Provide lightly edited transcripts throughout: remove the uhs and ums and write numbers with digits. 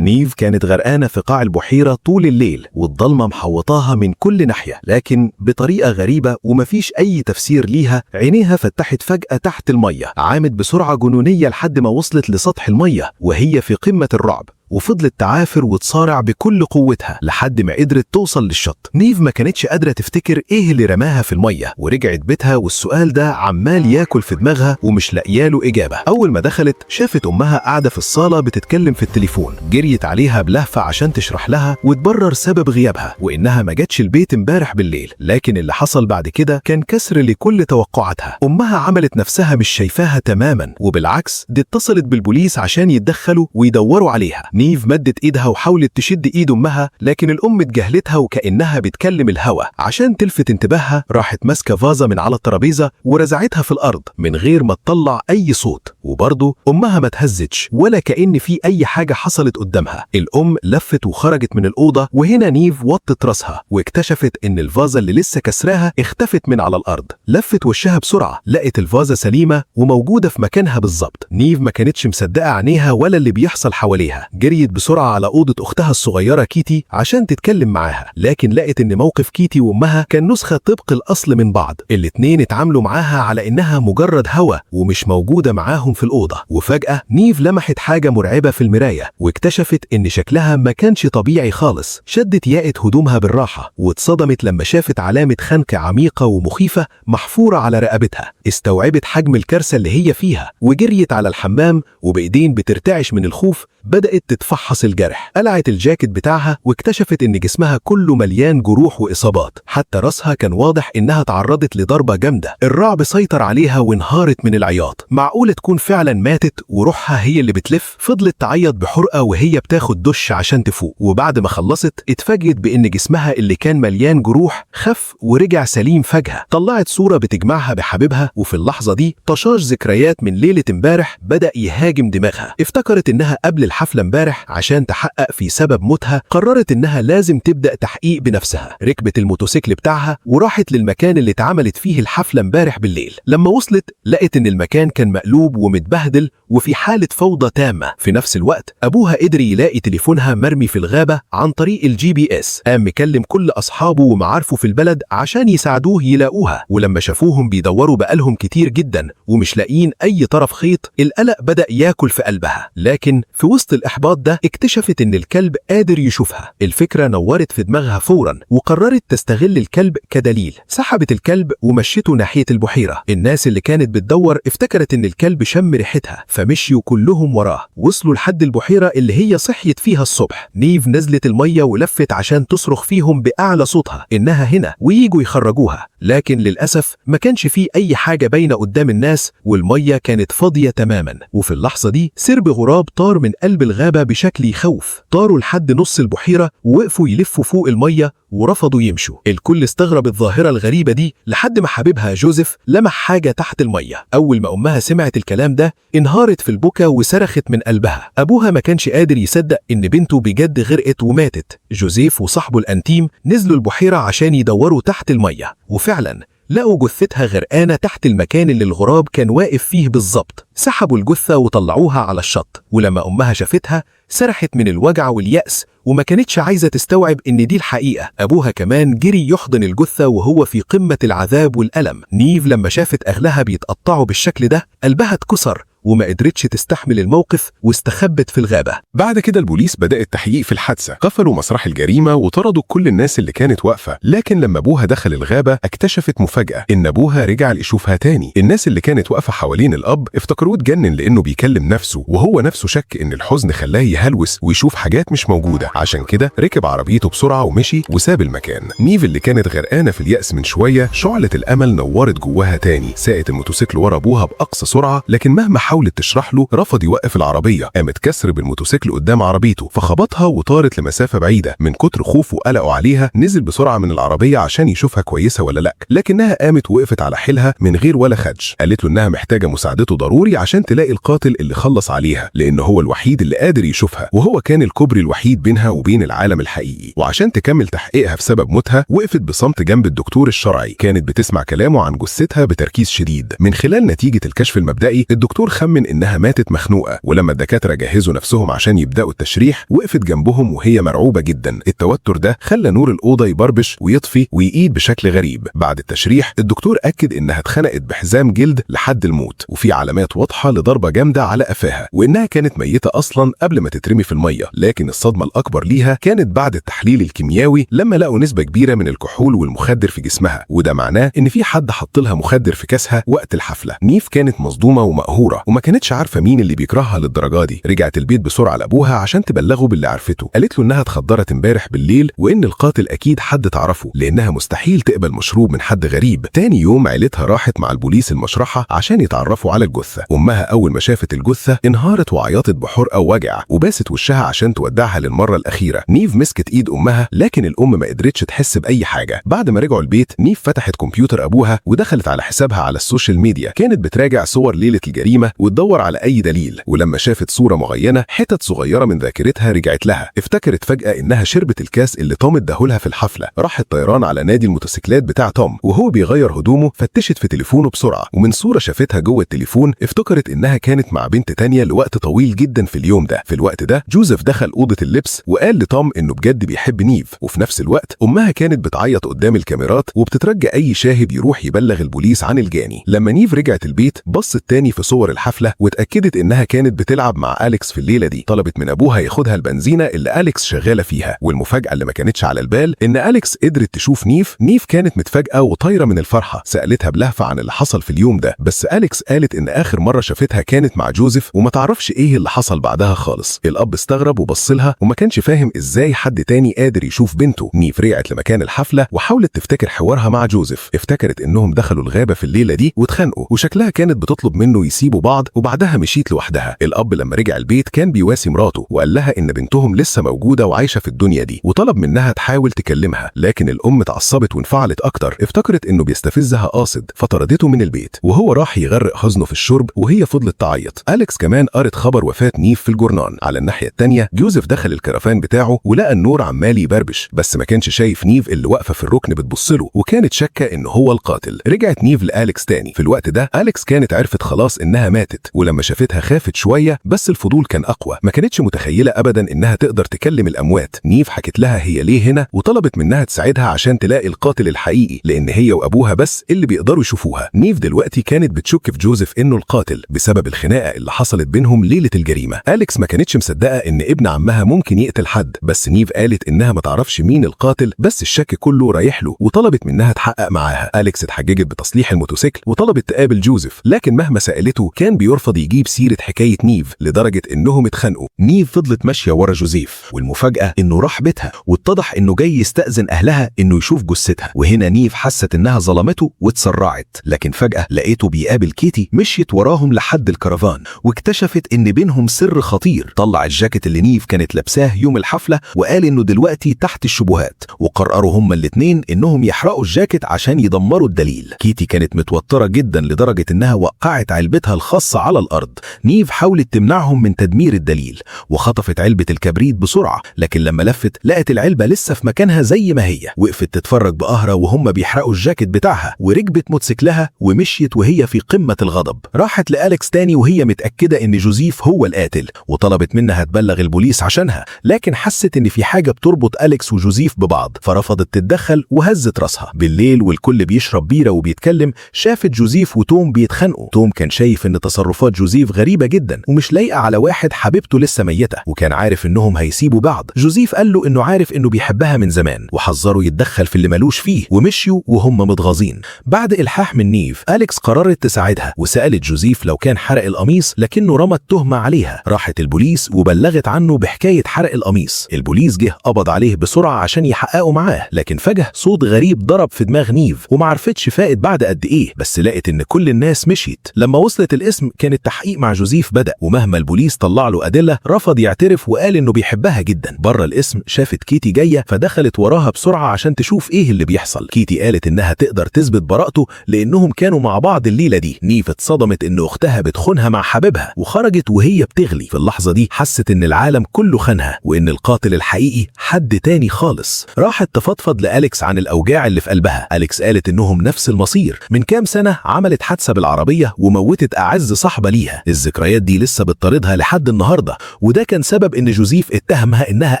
نيف كانت غرقانة في قاع البحيرة طول الليل والضلمة محوطاها من كل ناحية، لكن بطريقة غريبة ومفيش أي تفسير ليها عينيها فتحت فجأة تحت المية، عامت بسرعة جنونية لحد ما وصلت لسطح المية وهي في قمة الرعب، وفضلت تعافر وتصارع بكل قوتها لحد ما قدرت توصل للشط. نيف ما كانتش قادرة تفتكر ايه اللي رماها في المية، ورجعت بيتها والسؤال ده عمال ياكل في دماغها ومش لاقياله إجابة. أول ما دخلت شافت أمها قاعدة في الصالة بتتكلم في التليفون، جريت عليها بلهفة عشان تشرح لها وتبرر سبب غيابها وإنها ما جاتش البيت امبارح بالليل، لكن اللي حصل بعد كده كان كسر لكل توقعاتها. أمها عملت نفسها مش شايفاها تماما، وبالعكس دي اتصلت بالبوليس عشان يتدخلوا ويدوروا عليها. نيف مدت ايدها وحاولت تشد ايد امها، لكن الام اتجاهلتها وكأنها بتكلم الهوا. عشان تلفت انتباهها راحت ماسكه فازه من على الترابيزه ورزعتها في الارض من غير ما تطلع اي صوت، وبرضه امها ما اتهزتش ولا كأن في اي حاجه حصلت قدامها. الام لفت وخرجت من الاوضه، وهنا نيف وطت راسها واكتشفت ان الفازه اللي لسه كسراها اختفت من على الارض. لفت وشها بسرعه لقت الفازه سليمه وموجوده في مكانها بالظبط. نيف ما كانتش مصدقه عينيها ولا اللي بيحصل حواليها، جريت بسرعة على أوضة أختها الصغيرة كيتي عشان تتكلم معاها، لكن لقت إن موقف كيتي وأمها كان نسخة طبق الأصل من بعض. الاتنين اتعاملوا معاها على إنها مجرد هوا ومش موجودة معاهم في الأوضة. وفجأة نيف لمحت حاجة مرعبة في المراية واكتشفت إن شكلها ما كانش طبيعي خالص. شدت ياقة هدومها بالراحة واتصدمت لما شافت علامة خنق عميقة ومخيفة محفورة على رقبتها. استوعبت حجم الكارثة اللي هي فيها وجريت على الحمام، وبإيدين بترتعش من الخوف بدأت تتفحص الجرح. قلعت الجاكيت بتاعها واكتشفت ان جسمها كله مليان جروح واصابات، حتى راسها كان واضح انها تعرضت لضربة جامدة. الرعب سيطر عليها وانهارت من العياط. معقولة تكون فعلا ماتت وروحها هي اللي بتلف؟ فضلت تعيط بحرقة وهي بتاخد دش عشان تفوق، وبعد ما خلصت اتفاجئت بان جسمها اللي كان مليان جروح خف ورجع سليم فجأة. طلعت صورة بتجمعها بحبيبها، وفي اللحظة دي طشاش ذكريات من ليلة امبارح بدأ يهاجم دماغها. افتكرت انها قبل الحفلة امبارح عشان تحقق في سبب موتها قررت انها لازم تبدأ تحقيق بنفسها. ركبت الموتوسيكل بتاعها وراحت للمكان اللي اتعملت فيه الحفلة امبارح بالليل. لما وصلت لقت ان المكان كان مقلوب ومتبهدل وفي حالة فوضى تامة. في نفس الوقت ابوها قدر يلاقي تليفونها مرمي في الغابة عن طريق الGPS، قام مكلم كل اصحابه ومعارفه في البلد عشان يساعدوه يلاقوها. ولما شافوهم بيدوروا بقالهم كتير جدا ومش لاقيين اي طرف خيط، القلق بدأ ياكل في قلبها. لكن في وسط الإحباط ده اكتشفت إن الكلب قادر يشوفها. الفكرة نورت في دماغها فورا وقررت تستغل الكلب كدليل. سحبت الكلب ومشيته ناحية البحيرة. الناس اللي كانت بتدور افتكرت إن الكلب شم ريحتها فمشيوا كلهم وراه. وصلوا لحد البحيرة اللي هي صحيت فيها الصبح. نيف نزلت المية ولفت عشان تصرخ فيهم بأعلى صوتها إنها هنا وييجوا يخرجوها، لكن للأسف ما كانش فيه أي حاجة باينة قدام الناس والمية كانت فاضية تماما. وفي اللحظة دي سرب غراب طار من قلب الغابة بشكل يخوف. طاروا لحد نص البحيرة ووقفوا يلفوا فوق المية ورفضوا يمشوا. الكل استغرب الظاهرة الغريبة دي لحد ما حبيبها جوزيف لمح حاجة تحت المية. أول ما أمها سمعت الكلام ده انهارت في البكا وصرخت من قلبها. أبوها ما كانش قادر يصدق إن بنته بجد غرقت وماتت. جوزيف وصاحبه الأنتيم نزلوا البحيرة عشان يدوروا تحت المية، وفعلا لقوا جثتها غرقانة تحت المكان اللي الغراب كان واقف فيه بالظبط. سحبوا الجثة وطلعوها على الشط، ولما أمها شافتها سرحت من الوجع واليأس وما كانتش عايزة تستوعب إن دي الحقيقة. أبوها كمان جري يحضن الجثة وهو في قمة العذاب والألم. نيف لما شافت أهلها بيتقطعوا بالشكل ده قلبها اتكسر وما قدرتش تستحمل الموقف واستخبت في الغابة. بعد كده البوليس بدأ التحقيق في الحادثة، قفلوا مسرح الجريمة وطردوا كل الناس اللي كانت واقفة. لكن لما أبوها دخل الغابة اكتشفت مفاجأة إن أبوها رجع ليشوفها تاني. الناس اللي كانت واقفة حوالين الأب افتكروه اتجنن لأنه بيكلم نفسه، وهو نفسه شك إن الحزن خلاه يهلوس ويشوف حاجات مش موجودة. عشان كده ركب عربيته بسرعة ومشي وساب المكان. نيف اللي كانت غرقانة في اليأس من شوية شعلة الأمل نورت جواها تاني. ساقت الموتوسيكل ورا أبوها بأقصى سرعة، لكن مهما حاولت تشرح له رفض يوقف العربية. قامت كسر بالموتوسيكل قدام عربيته فخبطها وطارت لمسافة بعيدة. من كتر خوفه وقلقه عليها نزل بسرعة من العربية عشان يشوفها كويسة ولا لا، لكنها قامت وقفت على حيلها من غير ولا خدش. قالت له انها محتاجة مساعدته ضروري عشان تلاقي القاتل اللي خلص عليها، لان هو الوحيد اللي قادر يشوفها وهو كان الكوبري الوحيد بينها وبين العالم الحقيقي. وعشان تكمل تحقيقها في سبب موتها وقفت بصمت جنب الدكتور الشرعي. كانت بتسمع كلامه عن جثتها بتركيز شديد. من خلال نتيجة الكشف المبدئي الدكتور بتخمن إنها ماتت مخنوقة، ولما الدكاترة جهزوا نفسهم عشان يبدأوا التشريح وقفت جنبهم وهي مرعوبة جدا. التوتر ده خلى نور الأوضة يبربش ويطفي ويقيد بشكل غريب. بعد التشريح الدكتور أكد إنها اتخنقت بحزام جلد لحد الموت، وفي علامات واضحة لضربة جامدة على قفاها، وإنها كانت ميتة أصلا قبل ما تترمي في المية. لكن الصدمة الأكبر ليها كانت بعد التحليل الكيميائي لما لقوا نسبة كبيرة من الكحول والمخدر في جسمها، وده معناه إن في حد حط لها مخدر في كاسها وقت الحفلة. نيف كانت مصدومة ومقهورة وما كانتش عارفة مين اللي بيكرهها للدرجة دي. رجعت البيت بسرعة لأبوها عشان تبلغه باللي عرفته. قالت له إنها اتخدرت امبارح بالليل وإن القاتل أكيد حد تعرفه، لأنها مستحيل تقبل مشروب من حد غريب. تاني يوم عيلتها راحت مع البوليس المشرحة عشان يتعرفوا على الجثة. أمها أول ما شافت الجثة انهارت وعيطت بحرقة ووجع وباست وشها عشان تودعها للمرة الأخيرة. نيف مسكت إيد أمها لكن الأم ما قدرتش تحس بأي حاجة. بعد ما رجعوا البيت نيف فتحت كمبيوتر أبوها ودخلت على حسابها على السوشيال ميديا. كانت بتراجع صور ليلة الجريمة وتدور على أي دليل، ولما شافت صورة معينة حتت صغيرة من ذاكرتها رجعت لها. افتكرت فجأة إنها شربت الكاس اللي توم اداهولها في الحفلة. راحت طيران على نادي الموتوسيكلات بتاع توم وهو بيغير هدومه، فتشت في تليفونه بسرعة ومن صورة شافتها جوه التليفون افتكرت إنها كانت مع بنت تانية لوقت طويل جدا في اليوم ده. في الوقت ده جوزيف دخل أوضة اللبس وقال لتوم إنه بجد بيحب نيف، وفي نفس الوقت أمها كانت بتعيط قدام الكاميرات وبتترجى أي شاهد يروح يبلغ البوليس عن الجاني. لما نيف رجعت البيت بصت تاني في صور الحفلة واتأكدت إنها كانت بتلعب مع أليكس في الليلة دي. طلبت من أبوها ياخدها البنزينة اللي أليكس شغالة فيها، والمفاجأة اللي ما كانتش على البال إن أليكس قدرت تشوف نيف. نيف كانت متفاجئة وطايرة من الفرحة. سألتها بلهفة عن اللي حصل في اليوم ده، بس أليكس قالت إن آخر مرة شافتها كانت مع جوزيف وما تعرفش إيه اللي حصل بعدها خالص. الأب استغرب وبصلها وما كانش فاهم إزاي حد تاني قادر يشوف بنته. نيف رجعت لمكان الحفلة وحاولت تفتكر حوارها مع جوزيف. افتكرت إنهم دخلوا الغابة في الليلة دي واتخانقوا وشكلها كانت بتطلب منه يسيبوا بعض، وبعدها مشيت لوحدها. الأب لما رجع البيت كان بيواسي مراته وقال لها إن بنتهم لسه موجودة وعايشة في الدنيا دي، وطلب منها تحاول تكلمها. لكن الأم اتعصبت وانفعلت أكتر. افتكرت إنه بيستفزها قاصد فطردته من البيت، وهو راح يغرق حزنه في الشرب وهي فضلت تعيط. أليكس كمان قرت خبر وفاة نيف في الجورنان. على الناحية التانية جوزيف دخل الكرفان بتاعه ولقى النور عمال يبربش، بس ما كانش شايف نيف اللي واقفة في الركن بتبصله، وكانت شاكة إنه هو القاتل. رجعت نيف لأليكس تاني. في الوقت ده أليكس كانت عرفت خلاص إنها ماتت، ولما شافتها خافت شوية بس الفضول كان أقوى. ما كانتش متخيلة أبدا إنها تقدر تكلم الأموات. نيف حكت لها هي ليه هنا وطلبت منها تساعدها عشان تلاقي القاتل الحقيقي، لأن هي وأبوها بس اللي بيقدروا يشوفوها. نيف دلوقتي كانت بتشك في جوزيف إنه القاتل بسبب الخناقة اللي حصلت بينهم ليلة الجريمة. أليكس ما كانتش مصدقة إن ابن عمها ممكن يقتل حد، بس نيف قالت إنها ما تعرفش مين القاتل، بس الشك كله رايح له، وطلبت منها تحقق معاها. أليكس اتحججت بتصليح الموتوسيكل وطلبت تقابل جوزيف، لكن مهما سألته كان بيرفض يجيب سيرة حكاية نيف لدرجة إنهم اتخانقوا. نيف فضلت ماشية ورا جوزيف، والمفاجأة إنه راح بيتها واتضح إنه جاي يستأذن أهلها إنه يشوف جثتها. وهنا نيف حست إنها ظلمته واتسرعت، لكن فجأة لقيته بيقابل كيتي. مشيت وراهم لحد الكرفان واكتشفت إن بينهم سر خطير. طلع الجاكيت اللي نيف كانت لابساه يوم الحفلة وقال إنه دلوقتي تحت الشبهات، وقرروا هما الاتنين إنهم يحرقوا الجاكيت عشان يدمروا الدليل. كيتي كانت متوترة جدا لدرجة إنها وقعت علبتها الخاصة على الأرض. نيف حاولت تمنعهم من تدمير الدليل وخطفت علبة الكبريت بسرعة، لكن لما لفت لقت العلبة لسه في مكانها زي ما هي. وقفت تتفرج بقهرة وهم بيحرقوا الجاكيت بتاعها، وركبت موتوسيكلها ومشيت وهي في قمة الغضب. راحت لأليكس تاني وهي متأكدة إن جوزيف هو القاتل، وطلبت منها تبلغ البوليس عشانها، لكن حست إن في حاجة بتربط أليكس وجوزيف ببعض فرفضت تتدخل وهزت راسها. بالليل والكل بيشرب بيرة وبيتكلم شافت جوزيف وتوم بيتخانقوا. توم كان شايف إن تصرفات جوزيف غريبة جدا ومش لايقة على واحد حبيبته لسه ميتة، وكان عارف إنهم هيسيبوا بعض. جوزيف قال له إنه عارف إنه بيحبها من زمان وحذره يتدخل في اللي ملوش فيه، ومشيوا وهم متغاظين. بعد إلحاح من نيف أليكس قررت تساعدها وسألت جوزيف لو كان حرق القميص، لكنه رمى التهمة عليها. راحت البوليس وبلغت عنه بحكاية حرق القميص. البوليس جه قبض عليه بسرعة عشان يحققوا معاه، لكن فجأة صوت غريب ضرب في دماغ نيف ومعرفتش فائت بعد قد إيه، بس لقت إن كل الناس مشيت. لما وصلت الاسم كان التحقيق مع جوزيف بدأ، ومهما البوليس طلع له أدلة رفض يعترف وقال إنه بيحبها جدا. بره الاسم شافت كيتي جاية فدخلت وراها بسرعة عشان تشوف إيه اللي بيحصل. كيتي قالت إنها تقدر تثبت براءته لأنهم كانوا مع بعض الليلة دي. نيف اتصدمت إن أختها بتخونها مع حبيبها وخرجت وهي بتغلي. في اللحظة دي حست إن العالم كله خانها وإن القاتل الحقيقي حد تاني خالص. راحت تفضفض لأليكس عن الأوجاع اللي في قلبها. أليكس قالت إنهم نفس المصير. من كام سنة عملت حادثة بالعربية وموتت أعز أعز صاحبة ليها. الذكريات دي لسه بتطاردها لحد النهاردة، وده كان سبب إن جوزيف اتهمها إنها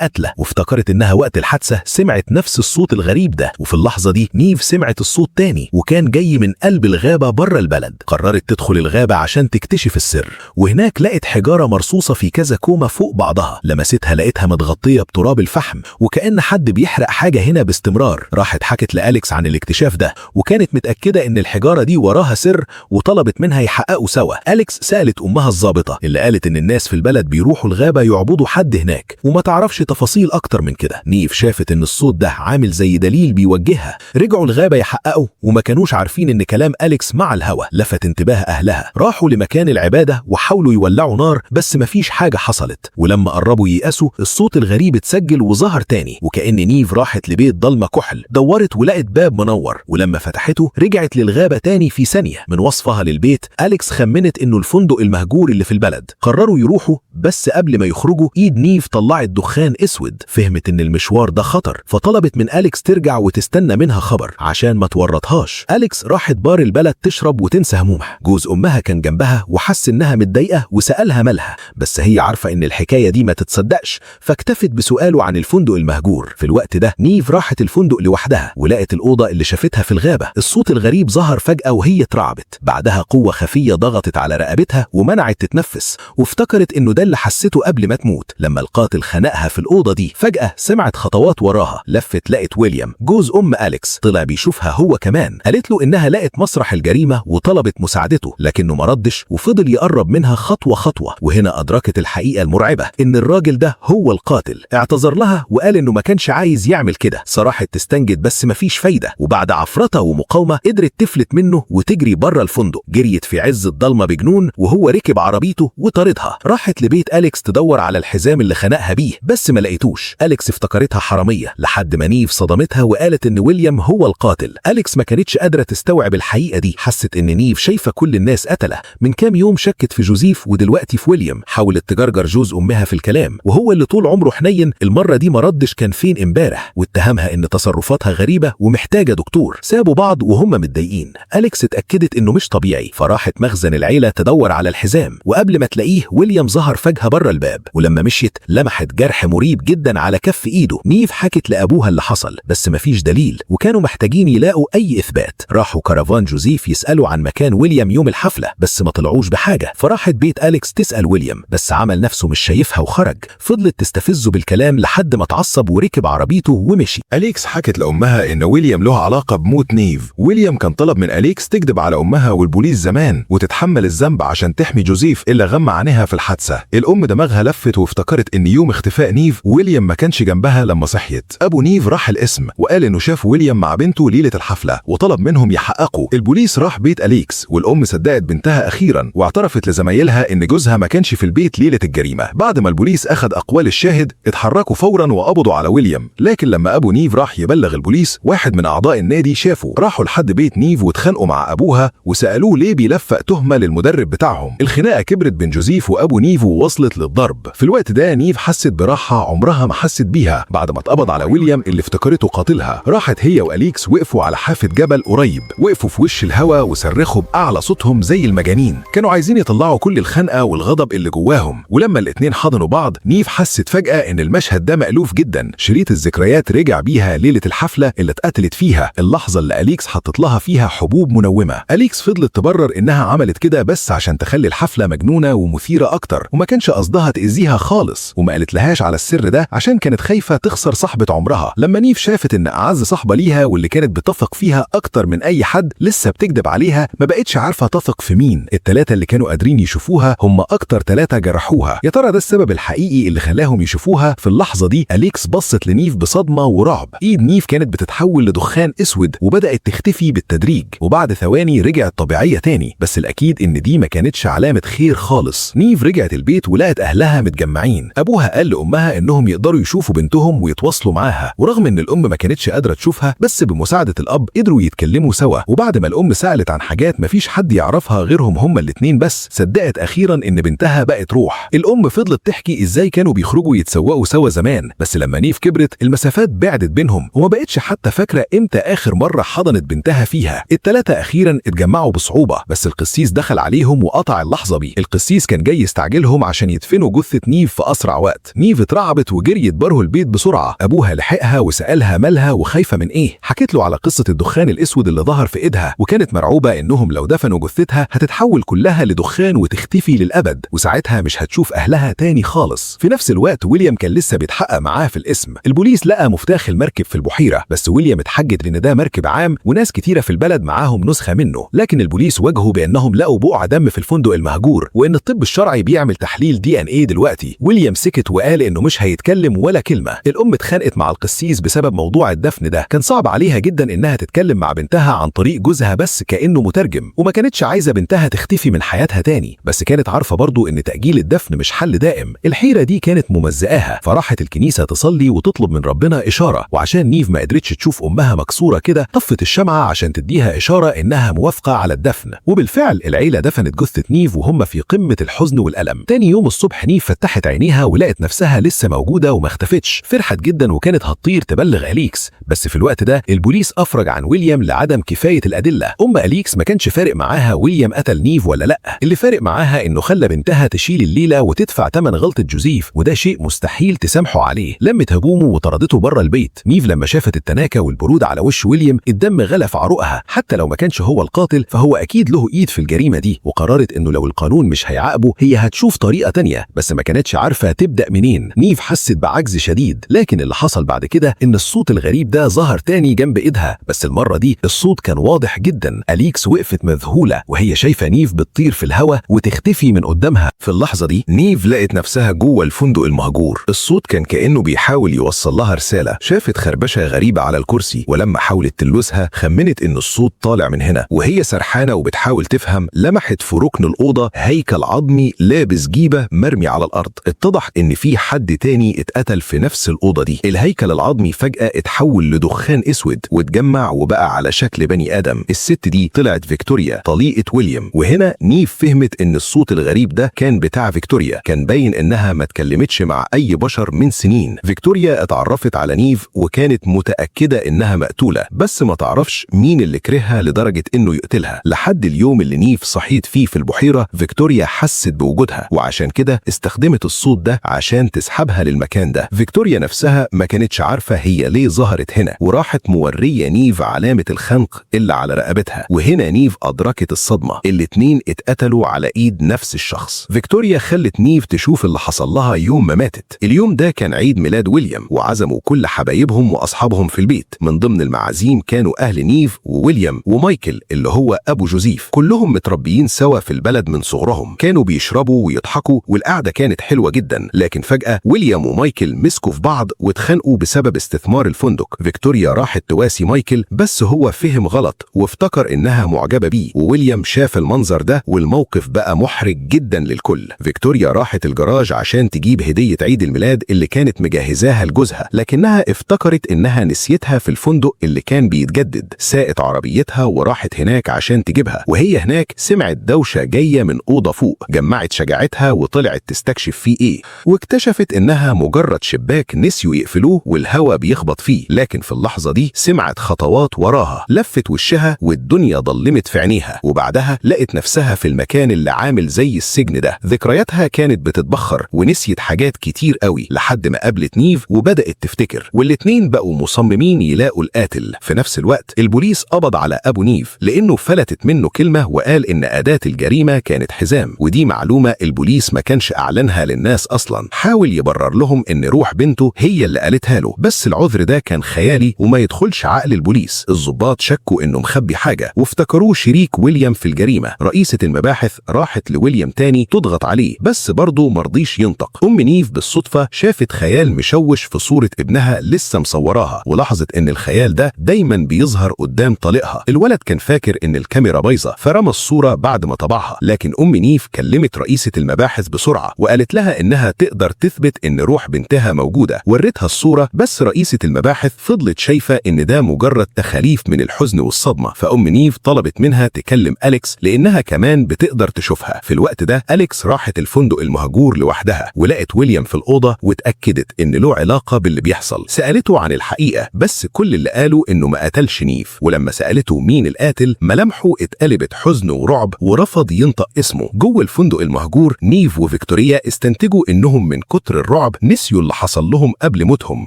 قاتلة، وافتكرت إنها وقت الحادثة سمعت نفس الصوت الغريب ده. وفي اللحظة دي نيف سمعت الصوت تاني وكان جاي من قلب الغابة بره البلد. قررت تدخل الغابة عشان تكتشف السر، وهناك لقت حجارة مرصوصة في كذا كومة فوق بعضها. لمستها لقيتها متغطية بتراب الفحم، وكأن حد بيحرق حاجة هنا باستمرار. راحت حكت لأليكس عن الاكتشاف ده، وكانت متأكدة إن الحجارة دي وراها سر، وطلبت منها يحققوا سوا. أليكس سألت أمها الضابطة اللي قالت إن الناس في البلد بيروحوا الغابة يعبدوا حد هناك وما تعرفش تفاصيل أكتر من كده. نيف شافت إن الصوت ده عامل زي دليل بيوجهها. رجعوا الغابة يحققوا وما كانوش عارفين إن كلام أليكس مع الهوا. لفت انتباه أهلها، راحوا لمكان العبادة وحاولوا يولعوا نار بس مفيش حاجة حصلت. ولما قربوا ييأسوا الصوت الغريب اتسجل وظهر تاني، وكأن نيف راحت لبيت ضلمة كحل. دورت ولقت باب منور، ولما فتحته رجعت للغابة تاني في ثانية. من وصفها للبيت أليكس خمنت إنه الفندق المهجور اللي في البلد. قرروا يروحوا، بس قبل ما يخرجوا إيد نيف طلعت دخان أسود. فهمت إن المشوار ده خطر، فطلبت من أليكس ترجع وتستنى منها خبر عشان ما تورطهاش. أليكس راحت بار البلد تشرب وتنسى همومها. جوز أمها كان جنبها وحس إنها متضايقة وسألها مالها، بس هي عارفة إن الحكاية دي ما تتصدقش، فاكتفت بسؤاله عن الفندق المهجور. في الوقت ده نيف راحت الفندق لوحدها ولقت الأوضة اللي شافتها في الغابة. الصوت الغريب ظهر فجأة وهي اترعبت. بعدها قوة خفية ضغطت على رقبتها ومنعت تتنفس، وافتكرت إنه ده اللي حسته قبل ما تموت لما القاتل خنقها في الأوضة دي. فجأة سمعت خطوات وراها، لفت لقت ويليام جوز أم أليكس طلع بيشوفها هو كمان. قالت له إنها لقت مسرح الجريمة وطلبت مساعدته، لكنه مردش وفضل يقرب منها خطوة خطوة. وهنا أدركت الحقيقة المرعبة، إن الراجل ده هو القاتل. اعتذر لها وقال إنه ما كانش عايز يعمل كده. صراحة تستنجد بس مفيش فايدة، وبعد عفرته ومقاومة قدرت تفلت منه وتجري بره الفندق. جريت في عز الضلمة بجنون وهو ركب عربيته وطاردها. راحت لبيت أليكس تدور على الحزام اللي خنقها بيه بس ما لقيتوش. أليكس افتكرتها حرامية لحد ما نيف صدمتها وقالت إن ويليام هو القاتل. أليكس ما كانتش قادرة تستوعب الحقيقة دي، حست إن نيف شايفة كل الناس قتله. من كام يوم شكت في جوزيف ودلوقتي في ويليام. حاولت تجرجر جوز أمها في الكلام وهو اللي طول عمره حنين، المرة دي ما ردش كان فين امبارح، واتهمها إن تصرفاتها غريبة ومحتاجة دكتور. سابوا بعض وهم متضايقين. أليكس اتأكدت إنه مش طبيعي، فراحت مخزن العيلة تدور على الحزام، وقبل ما تلاقيه ويليام ظهر فجأة بره الباب. ولما مشيت لمحت جرح مريب جدا على كف ايده. نيف حكت لأبوها اللي حصل بس مفيش دليل، وكانوا محتاجين يلاقوا أي إثبات. راحوا كرفان جوزيف يسألوا عن مكان ويليام يوم الحفلة بس ما طلعوش بحاجة. فراحت بيت أليكس تسأل ويليام بس عمل نفسه مش شايفها وخرج. فضلت تستفزه بالكلام لحد ما اتعصب وركب عربيته ومشي. أليكس حكت لأمها إن ويليام له علاقة بموت نيف. ويليام كان طلب من أليكس تكذب على أمها والبوليس زمان وتتحمل الذنب عشان تحمي جوزيف اللي غمى عينيها في الحادثة. الأم دماغها لفت وافتكرت إن يوم اختفاء نيف ويليام ما كانش جنبها لما صحيت. أبو نيف راح القسم وقال إنه شاف ويليام مع بنته ليلة الحفلة وطلب منهم يحققوا. البوليس راح بيت أليكس والأم صدقت بنتها أخيرا واعترفت لزمايلها إن جوزها ما كانش في البيت ليلة الجريمة. بعد ما البوليس أخذ أقوال الشاهد اتحركوا فورا وقبضوا على ويليام. لكن لما أبو نيف راح يبلغ البوليس واحد من أعضاء النادي شافه. راحوا لحد بيت نيف واتخانقوا مع أبوها وسألوه ليه بيلفق تهمة للمدرب بتاعهم. الخناقة كبرت بين جوزيف وأبو نيف ووصلت للضرب. في الوقت ده نيف حست براحة عمرها ما حست بيها بعد ما اتقبض على ويليام اللي افتكرته قاتلها. راحت هي وأليكس وقفوا على حافة جبل قريب، وقفوا في وش الهوا وصرخوا بأعلى صوتهم زي المجانين. كانوا عايزين يطلعوا كل الخنقة والغضب اللي جواهم. ولما الاتنين حضنوا بعض نيف حست فجأة إن المشهد ده مألوف جدا. شريط الذكريات رجع بيها ليلة الحفلة اللي اتقتلت فيها، اللحظة اللي أليكس حطت لها فيها حبوب منومة. أليكس فضلت تبرر إنها عملت كده بس عشان تخلي الحفلة مجنونة ومثيرة أكتر، وما كانش قصدها تأذيها خالص، وما قالت لهاش على السر ده عشان كانت خايفة تخسر صاحبة عمرها. لما نيف شافت إن أعز صاحبة ليها واللي كانت بتثق فيها أكتر من أي حد لسه بتكذب عليها، ما بقتش عارفة تثق في مين. التلاتة اللي كانوا قادرين يشوفوها هم أكتر تلاتة جرحوها. يا ترى ده السبب الحقيقي اللي خلاهم يشوفوها؟ في اللحظة دي أليكس بصت لنيف بصدمة ورعب. إيد نيف كانت بتتحول لدخان أسود وبدأت تختفي بالتدريج، وبعد ثواني رجعت طبيعية تاني. بس الأكيد إن دي ما كانتش علامة خير خالص. نيف رجعت البيت ولقت أهلها متجمعين. أبوها قال لأمها إنهم يقدروا يشوفوا بنتهم ويتواصلوا معاها، ورغم إن الأم ما كانتش قادرة تشوفها بس بمساعدة الأب قدروا يتكلموا سوا. وبعد ما الأم سألت عن حاجات مفيش حد يعرفها غيرهم هما الاتنين بس، صدقت أخيرا إن بنتها بقت روح. الأم فضلت تحكي إزاي كانوا بيخرجوا يتسوقوا سوا زمان، بس لما نيف كبرت المسافات بعدت بينهم وما بقتش حتى فاكرة إمتى آخر مرة حضنت بنتها فيها. التلاتة أخيرا اتجمعوا بصعوبة، بس القسيس دخل عليهم وقطع اللحظة بيه. القسيس كان جاي يستعجلهم عشان يدفنوا جثة نيف في أسرع وقت. نيف اترعبت وجريت بره البيت بسرعة. أبوها لحقها وسألها مالها وخايفة من إيه. حكت له على قصة الدخان الأسود اللي ظهر في إيدها، وكانت مرعوبة إنهم لو دفنوا جثتها هتتحول كلها لدخان وتختفي للأبد، وساعتها مش هتشوف أهلها تاني خالص. في نفس الوقت ويليام كان لسه بيتحقق معاه في الاسم. البوليس لقى مفتاح المركب في البحيرة، بس ويليام اتحجج لأن ده مركب عام وناس كتيرة في البلد معاهم نسخة منه. لكن البوليس واجهوا بأنهم لقوا بقع دم في الفندق المهجور، وإن الطب الشرعي بيعمل تحليل DNA دلوقتي. ويليام سكت وقال إنه مش هيتكلم ولا كلمة. الأم اتخانقت مع القسيس بسبب موضوع الدفن ده. كان صعب عليها جدا إنها تتكلم مع بنتها عن طريق جوزها بس كأنه مترجم، وما كانتش عايزة بنتها تختفي من حياتها تاني، بس كانت عارفة برضو إن تأجيل الدفن مش حل دائم. الحيرة دي كانت ممزقاها، فراحت الكنيسة تصلي وتطلب من ربنا إشارة. وعشان نيف ما قدرتش تشوف أمها مكسورة كده، طفت الشمعة عشان تديها إشارة إنها موافقة على الدفن. وبالفعل العيلة دفنت جثة نيف وهم في قمة الحزن والألم. تاني يوم الصبح نيف فتحت عينيها ولقت نفسها لسه موجودة وما اختفتش. فرحت جدا وكانت هتطير تبلغ أليكس، بس في الوقت ده البوليس أفرج عن ويليام لعدم كفاية الأدلة. أم أليكس ما كانش فارق معاها ويليام قتل نيف ولا لأ، اللي فارق معاها إنه خلى بنتها تشيل الليلة وتدفع ثمن غلطة جوزيف، وده شيء مستحيل تسامحه عليه. لمت هدومه وطردته بره البيت. نيف لما شافت التناكة والبرود على وش ويليام الدم غلى في عروقها. حتى لو ما كانش هو القاتل فهو أكيد له إيد في الجريمة دي، وقررت إنه لو القانون مش هيعاقبه هي هتشوف طريقة تانية، بس ما كانتش عارفة تبدأ منين. نيف حست بعجز شديد، لكن اللي حصل بعد كده إن الصوت الغريب ده ظهر تاني جنب إيدها، بس المرة دي الصوت كان واضح جدا. أليكس وقفت مذهولة وهي شايفة نيف بتطير في الهواء وتختفي من قدامها. في اللحظة دي نيف لقت نفسها جوه الفندق المهجور. الصوت كان كأنه بيحاول يوصل لها رسالة. شافت خربشة غريبة على الكرسي، ولما حاولت تلوسها خمنت إن الصوت طالع من هنا. وهي سرحانة وبتحاول تفهم لمحت في ركن الأوضة هيكل عظمي لابس جيبة مرمي على الأرض. اتضح إن في حد تاني اتقتل في نفس الأوضة دي. الهيكل العظمي فجأة اتحول لدخان أسود واتجمع وبقى على شكل بني آدم. الست دي طلعت فيكتوريا طليقة ويليام. وهنا نيف فهمت إن الصوت الغريب ده كان بتاع فيكتوريا. كان باين إنها ما اتكلمتش مع أي بشر من سنين. فيكتوريا اتعرفت على نيف وكانت متأكدة إنها مقتولة، بس ما تعرفش مين اللي كرهها لدرجة إنه يقتلها. لحد اليوم اللي نيف صحيت فيه في البحيرة فيكتوريا حست بوجودها، وعشان كده استخدمت الصوت ده عشان تسحبها للمكان ده. فيكتوريا نفسها ما كانتش عارفة هي ليه ظهرت هنا، وراحت مورية نيف علامة الخنق اللي على رقبتها. وهنا نيف أدركت الصدمة، الاتنين اتقتلوا على إيد نفس الشخص. فيكتوريا خلت نيف تشوف اللي حصل لها يوم ما ماتت. اليوم ده كان عيد ميلاد ويليام، وعزموا كل حبايبهم وأصحابهم في البيت. من ضمن المعازيم كانوا أهل نيف وويليام ومايكل اللي هو أبو جوزيف. كلهم متربيين سوا في البلد من صغرهم، كانوا بيشربوا ويضحكوا والقعدة كانت حلوة جدا. لكن فجأة ويليام ومايكل مسكوا في بعض واتخانقوا بسبب استثمار الفندق. فيكتوريا راحت تواسي مايكل، بس هو فهم غلط وافتكر إنها معجبة بيه. وويليام شاف المنظر ده والموقف بقى محرج جدا للكل. فيكتوريا راحت الجراج عشان تجيب هدية عيد الميلاد اللي كانت مجهزاها لجوزها، لكنها افتكرت إنها نسيتها في الفندق اللي كان بيتجدد. ساقت عربيتها وراحت هناك عشان تجيبها. وهي هناك سمعت دوشة جاية من أوضة فوق. جمعت شجاعتها وطلعت تستكشف فيه إيه، واكتشفت إنها مجرد شباك نسيوا يقفلوه والهوا بيخبط فيه. لكن في اللحظة دي سمعت خطوات وراها، لفت وشها والدنيا ضلمت في عينيها، وبعدها لقت نفسها في المكان اللي عامل زي السجن ده. ذكرياتها كانت بتتبخر ونسيت حاجات كتير قوي لحد ما قابلت نيف وبدأت تفتكر، والاتنين بقوا مصممين يلاقوا القاتل. في نفس الوقت البوليس قبض على أبو نيف لأنه فلتت منه كلمة وقال إن أداة الجريمة كانت حزام، ودي معلومة البوليس ما كانش أعلنها للناس أصلا. حاول يبرر لهم إن روح بنته هي اللي قالتها له، بس العذر ده كان خيالي وما يدخلش عقل البوليس. الضباط شكوا إنه مخبي حاجة وافتكروه شريك ويليام في الجريمة. رئيسة المباحث راحت لويليام تاني تضغط عليه، بس برضه مرضيش ينطق. أم نيف بالصدفة شافت خيال مشوش في صورة ابنها لسه مصوراها، ولاحظت إن الخيال ده دايما بيظهر قدام طليقها. الولد كان فاكر إن الكاميرا بايظة فرمى الصورة بعد ما طبعها، لكن أم نيف كلمت رئيسة المباحث بسرعة وقالت لها إنها تقدر تثبت إن روح بنتها موجودة. ورتها الصورة، بس رئيسة المباحث فضلت شايفة إن ده مجرد تخاريف من الحزن والصدمة. فأم نيف طلبت منها تكلم أليكس لأنها كمان بتقدر تشوفها. في الوقت ده أليكس راحت الفندق المهجور لوحدها ولقت ويليام في الأوضة واتأكدت إن له علاقة باللي بيحصل. سألته عن الحقيقة، بس كل اللي قاله إنه ما قتلش نيف. ولما سألته مين القاتل ملامحه اتقلبت حزن ورعب الرعب ورفض ينطق اسمه. جوه الفندق المهجور نيف وفيكتوريا استنتجوا انهم من كتر الرعب نسيوا اللي حصل لهم قبل موتهم.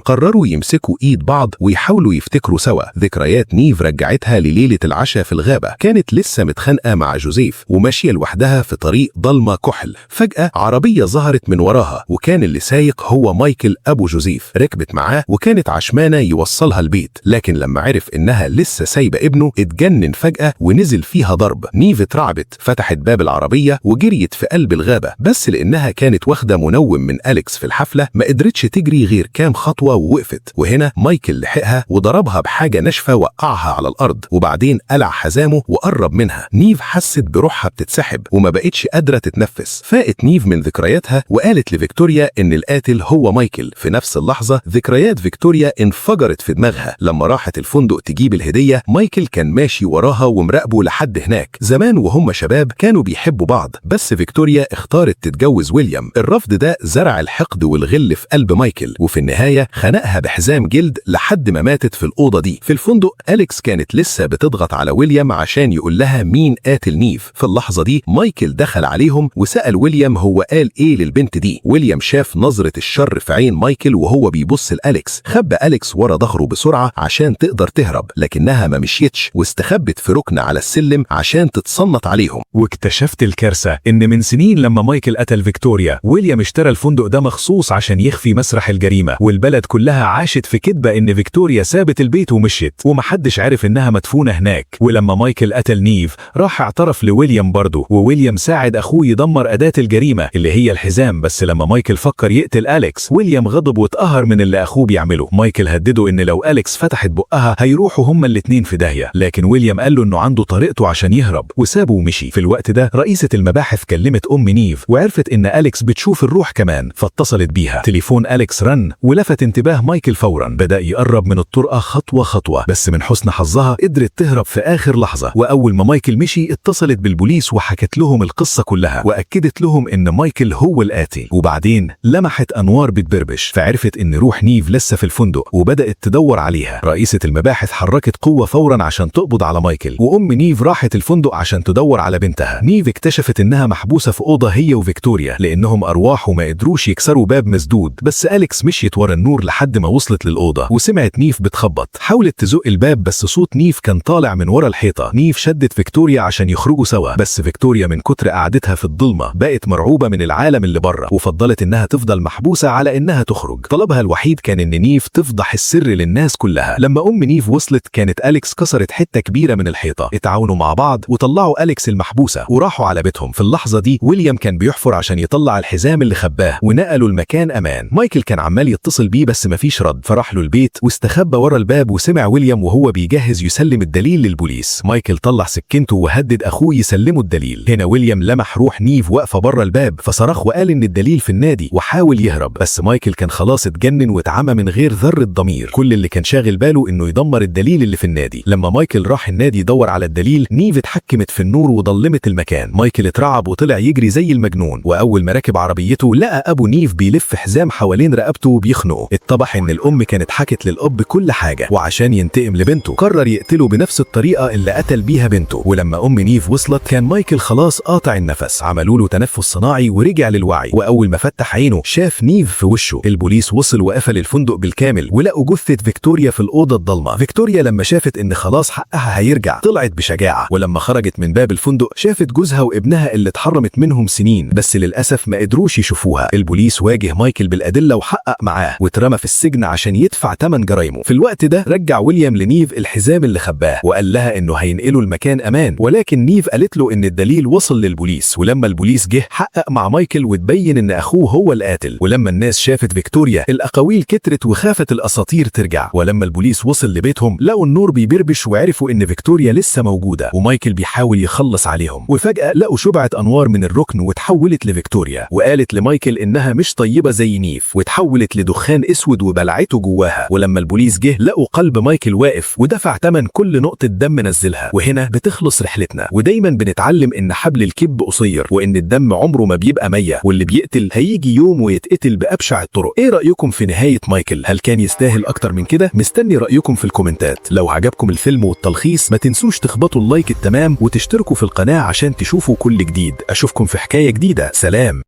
قرروا يمسكوا ايد بعض ويحاولوا يفتكروا سوا. ذكريات نيف رجعتها لليلة العشاء في الغابة. كانت لسه متخانقة مع جوزيف وماشية لوحدها في طريق ضلمة كحل. فجأة عربية ظهرت من وراها وكان اللي سايق هو مايكل ابو جوزيف. ركبت معاه وكانت عشمانة يوصلها البيت، لكن لما عرف انها لسه سايبة ابنه اتجنن فجأة ونزل فيها ضرب. نيف اترعبت، فتحت باب العربية وجريت في قلب الغابة، بس لانها كانت واخدة منوم من أليكس في الحفلة ما قدرتش تجري غير كام خطوة ووقفت. وهنا مايكل لحقها وضربها بحاجة ناشفة وقعها على الأرض، وبعدين قلع حزامه وقرب منها. نيف حست بروحها بتتسحب وما بقتش قادرة تتنفس. فاقت نيف من ذكرياتها وقالت لفيكتوريا إن القاتل هو مايكل. في نفس اللحظة ذكريات فيكتوريا انفجرت في دماغها. لما راحت الفندق تجيب الهدية مايكل كان ماشي وراها ومراقبه لحد هناك. زمان وهم شباب كانوا بيحبوا بعض، بس فيكتوريا اختارت تتجوز ويليام. الرفض ده زرع الحقد والغل في قلب مايكل، وفي النهاية خنقها بحزام جلد لحد ما ماتت في الأوضة دي. في الفندق أليكس كانت لسه بتضغط على ويليام عشان يقول لها مين قاتل نيف. في اللحظة دي مايكل دخل عليهم وسأل ويليام هو قال ايه للبنت دي. ويليام شاف نظرة الشر في عين مايكل وهو بيبص لأليكس. خبى أليكس ورا ظهره بسرعة عشان تقدر تهرب، لكنها ما مشيتش واستخبت في ركن على السلم عشان تتصنت عليهم. واكتشفت الكارثة إن من سنين لما مايكل قتل فيكتوريا ويليام اشترى الفندق ده مخصوص عشان يخفي مسرح الجريمة، والبلد كلها عاشت في كذبة إن فيكتوريا سابت البيت ومشيت ومحدش عارف إنها مدفونة هناك. ولما مايكل قتل نيف راح اعترف لويليام برضه، وويليام ساعد أخوه يدمر أداة الجريمة اللي هي الحزام. بس لما مايكل فكر يقتل أليكس ويليام غضب واتقهر من اللي أخوه بيعمله. مايكل هدده إن لو أليكس فتحت بقها هيروحوا هما الاتنين في داهية، لكن ويليام قال له إنه عنده طريقته عشان يهرب وسابه ومشي. في الوقت ده رئيسة المباحث كلمت أم نيف وعرفت إن أليكس بتشوف الروح كمان، فاتصلت بيها. تليفون أليكس رن ولفت انتباه مايكل فورا. بدأ يقرب من الطرقة خطوة خطوة، بس من حسن حظها قدرت تهرب في آخر لحظة. وأول ما مايكل مشي اتصلت بالبوليس وحكت لهم القصة كلها وأكدت لهم إن مايكل هو القاتل. وبعدين لمحت أنوار بتبربش فعرفت إن روح نيف لسه في الفندق وبدأت تدور عليها. رئيسة المباحث حركت قوة فورا عشان تقبض على مايكل، وأم نيف راحت الفندق عشان تدور على بنتها. نيف اكتشفت إنها محبوسة في أوضة هي وفيكتوريا لأنهم أرواح وما قدروش يكسروا باب مسدود. بس أليكس مشيت ورا النور لحد ما وصلت للأوضة وسمعت نيف بتخبط. حاولت تزق الباب بس صوت نيف كان طالع من ورا الحيطة. نيف شدت فيكتوريا عشان يخرجوا سوا، بس فيكتوريا من كتر قعدتها في الضلمة بقت مرعوبة من العالم اللي بره وفضلت إنها تفضل محبوسة على إنها تخرج. طلبها الوحيد كان إن نيف تفضح السر للناس كلها. لما أم نيف وصلت كانت أليكس كسرت حتة كبيرة من الحيطة. اتعاونوا مع بعض وطلعوا أليكس المحبوسة وراحوا على بيتهم. في اللحظة دي ويليام كان بيحفر عشان يطلع الحزام اللي خباه ونقلوا المكان أمان. مايكل كان عمال يتصل بيه بس مفيش رد، فراح له البيت واستخبى ورا الباب وسمع ويليام وهو بيجهز يسلم الدليل للبوليس. مايكل طلع سكينته وهدد أخوه يسلمه الدليل. هنا ويليام لمح روح نيف واقفة بره الباب فصرخ وقال إن الدليل في النادي وحاول يهرب، بس مايكل كان خلاص اتجنن واتعمى من غير ذرة ضمير. كل اللي كان شاغل باله إنه يدمر الدليل اللي في النادي. لما مايكل راح النادي يدور على الدليل نيف اتحكمت في النور وضلمت المكان. مايكل اترعب وطلع يجري زي المجنون، وأول ما ركب عربيته لقى أبو نيف بيلف حزام حوالين رقبته وبيخنقه. اتضح إن الأم كانت حكت للأب كل حاجة، وعشان ينتقم لبنته قرر يقتله بنفس الطريقة اللي قتل بيها بنته. ولما أم نيف وصلت كان مايكل خلاص قاطع النفس. عملوا له تنفس صناعي ورجع للوعي، وأول ما فتح عينه شاف نيف في وشه. البوليس وصل وقفل الفندق بالكامل ولقوا جثة فيكتوريا في الأوضة الضلمة. فيكتوريا لما شافت إن خلاص حقها هيرجع طلعت بشجاعة، ولما خرجت من باب الفندق شافت جوزها وابنها اللي اتحرمت منهم سنين، بس للأسف ما قدروش يشوفوها. البوليس واجه مايكل بالأدلة وحقق معاه واترمى في السجن عشان يدفع ثمن جرايمه. في الوقت ده رجع ويليام لنيف الحزام اللي خباه وقال لها إنه هينقله المكان أمان، ولكن نيف قالت له إن الدليل وصل للبوليس. ولما البوليس جه حقق مع مايكل وتبين إن أخوه هو القاتل. ولما الناس شافت فيكتوريا الأقاويل كترت وخافت الأساطير ترجع. ولما البوليس وصل لبيتهم لقوا النور بيبربش وعرفوا إن فيكتوريا لسه موجودة ومايكل بيحاول يخلص عليهم. وفجأة لقوا شبعة أنوار من الركن وتحولت لفيكتوريا وقالت لمايكل إنها مش طيبة زي نيف وتحولت لدخان أسود وبلعته جواها. ولما البوليس جه لقوا قلب مايكل واقف ودفع ثمن كل نقطة دم نزلها. وهنا بتخلص رحلتنا، ودايما بنتعلم إن حبل الكب قصير وإن الدم عمره ما بيبقى مية، واللي بيقتل هيجي يوم ويتقتل بأبشع الطرق. إيه رأيكم في نهاية مايكل؟ هل كان يستاهل أكتر من كده؟ مستني رأيكم في الكومنتات. لو عجبكم الفيلم والتلخيص ما تنسوش تخبطوا اللايك التمام وتشتركوا اشتركوا في القناة عشان تشوفوا كل جديد. أشوفكم في حكاية جديدة. سلام.